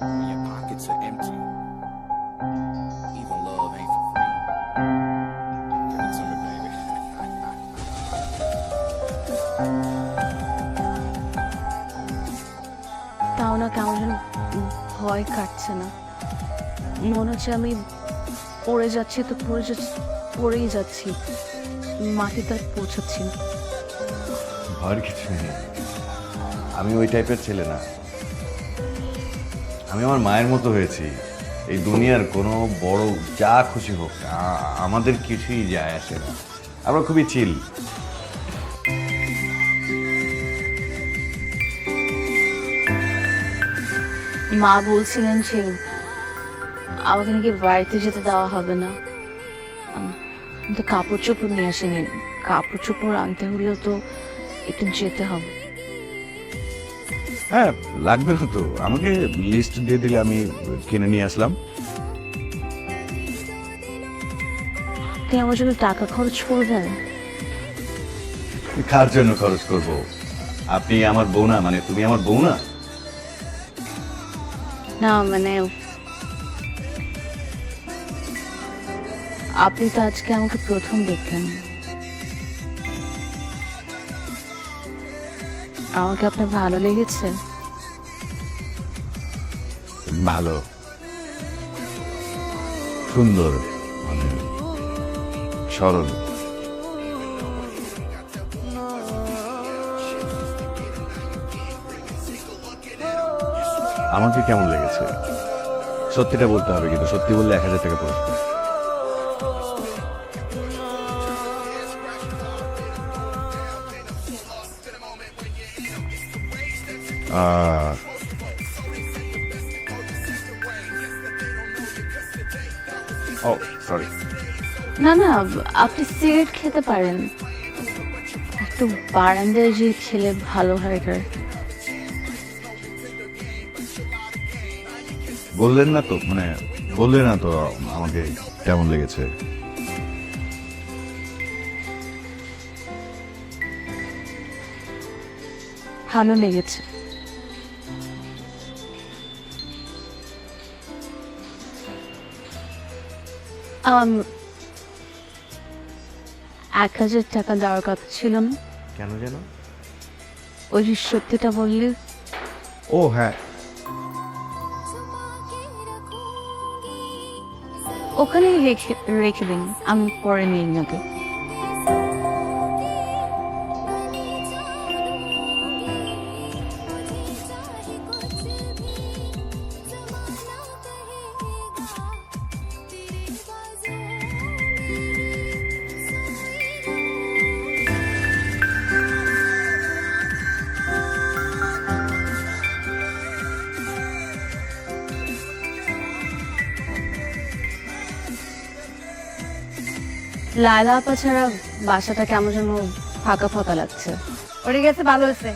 when your pockets are empty. Even love ain't for free. Give it to me, baby. তাও না কেমন যেন ভয় কাটছে না, মনে হচ্ছে আমি পড়ে যাচ্ছি তো পড়েই যাচ্ছি, মাটিতে আর পৌঁছাচ্ছি না। ভয়ের কিছু নেই, আমি ওই টাইপের ছেলে না। আমি আমার মায়ের মতো হয়েছি। এই দুনিয়ার কোনো বড় যা খুশি হোক আমাদের কিছুই যায় আসে না, আমরা খুবই চিল। মা বলছিলেন যে আমাকে নাকি বাড়িতে যেতে দেওয়া হবে না, তো কাপড় চোপড় নিয়ে আসেনি। কাপড় চোপড় আনতে হলেও তো একটু যেতে হবে। হ্যাঁ, লাগবে না তো, আমাকে লিস্ট দিয়ে দিলে আমি কিনে নিয়ে আসলাম। আপনি আমার জন্য টাকা খরচ করবেন? কার জন্য খরচ করব? আপনি আমার বউ না, মানে তুমি আমার বউ না? না মানে আপনি তো আজকে আমাকে প্রথম দেখলেন, আমাকে আপনার ভালো লেগেছে? ভালো, সুন্দর, মানে সরল। আমাকে কেমন লেগেছে সত্যিটা বলতে হবে, কিন্তু সত্যি বললে 1000 টাকা পুরস্কার। ও সরি। না না, আপনি সিগারেট খেতে পারেন, একটু বারান্দায় যে খেলে ভালো হয়। বললেন না তো, মানে বললেন না তো আমাকে কেমন লেগেছে। ভালো লেগেছে। আম 1000 টাকা দেওয়ার কথা ছিল না? কেন যেন? ওই যে সত্যিটা বললে। ও হ্যাঁ, ওখানেই রেখে রেখে দিন, আমি পরে নিয়ে নেবো। লায়লা আপা ছাড়া বাসাটা কেমন যেন ফাঁকা ফাঁকা লাগছে। ওটা গেছে, ভালো হয়েছে।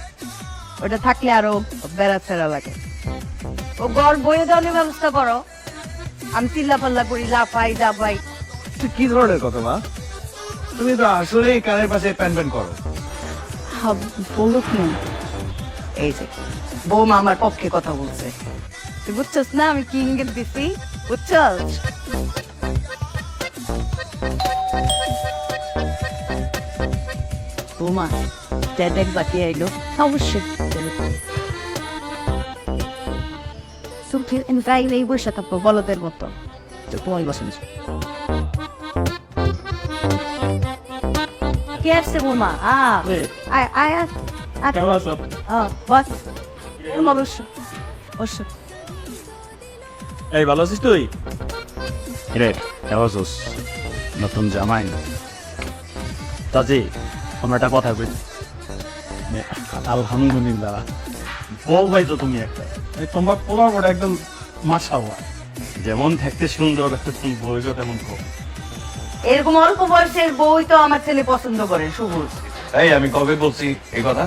ওটা থাকলে আরো বেড়াচ্ছেরা লাগে। ও ঘর বইয়ে দেওয়ার ব্যবস্থা করো, আমি চিল্লা পাল্লা করি, লাফাই দাবাই। কি ধরনের কথা মা? তুমি তো আসলেই কানের পাশে প্যান প্যান করো। বলুক না। এই যে বৌমা আমার পক্ষে কথা বলছে, তুই বুঝছস না আমি কি ইঙ্গিত দিছি? বুঝছস? বৌমা দেখ বাকি আইলো। অবশ্যই তুমি গাইলে এই বসে থাকবো বলদের মতো। তোমায় বসেন কে আসছে বৌমা? আয় আয় আয় বস। অবশ্য অবশ্য। এই ভালো আছিস তুই? রে কেমন নতুন জামাই তাজি, আমরা একটা কথা কই। আলহামদুলিল্লাহ, বউ ভাই তো তুমি একটা, তোমার পোলার বড় একদম মাশাআল্লাহ, যেমন থাকতে সুন্দর তুমি বউও তেমন খুব। এরকম অল্প বয়সের বউই তো আমার ছেলে পছন্দ করে, সবুজ। এই আমি কবে বলছি এই কথা?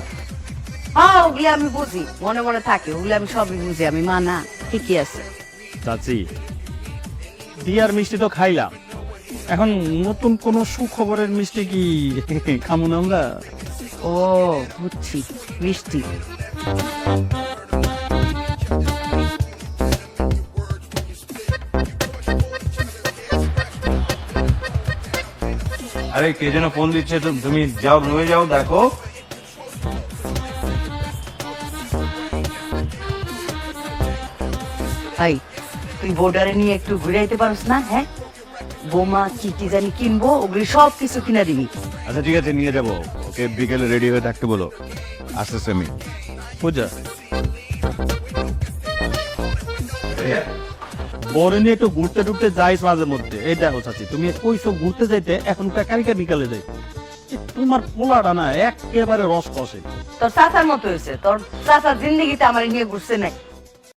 হ্যাঁ, ওগুলি আমি বুঝি, মনে মনে থাকে, ওগুলি আমি সবই বুঝি, আমি মানা ঠিকই আছে। চাচি, বিয়ার মিষ্টি তো খাইলাম, এখন নতুন কোন সুখবরের মিষ্টি কি খামু না আমরা? ও বুঝছি, মিষ্টি। আরে কে যেন ফোন দিচ্ছে, তুমি যাও রুমে যাও দেখো। ভাই তুই বোর্ডারে নিয়ে একটু ঘুরাইতে পারস না? হ্যাঁ, বোমা কি কি জানি কিনবো, ওগুলি সব কিছু কিনা দিবি। আচ্ছা ঠিক আছে, নিয়ে যাবো। ওকে বিকেলে রেডি হয়ে থাকতে বলো, আসতেছে আমি। বুঝা বরে নিয়ে একটু ঘুরতে টুরতে যাইস মাঝে মধ্যে। এই দেখো চাচি, তুমি কইছো ঘুরতে যাইতে, এখন কালকে বিকালে যাই। তোমার পোলাটা না একেবারে রস কষে। তোর চাচার মতো হয়েছে, তোর চাচার জিন্দিগিতে আমার নিয়ে ঘুরছে নাই।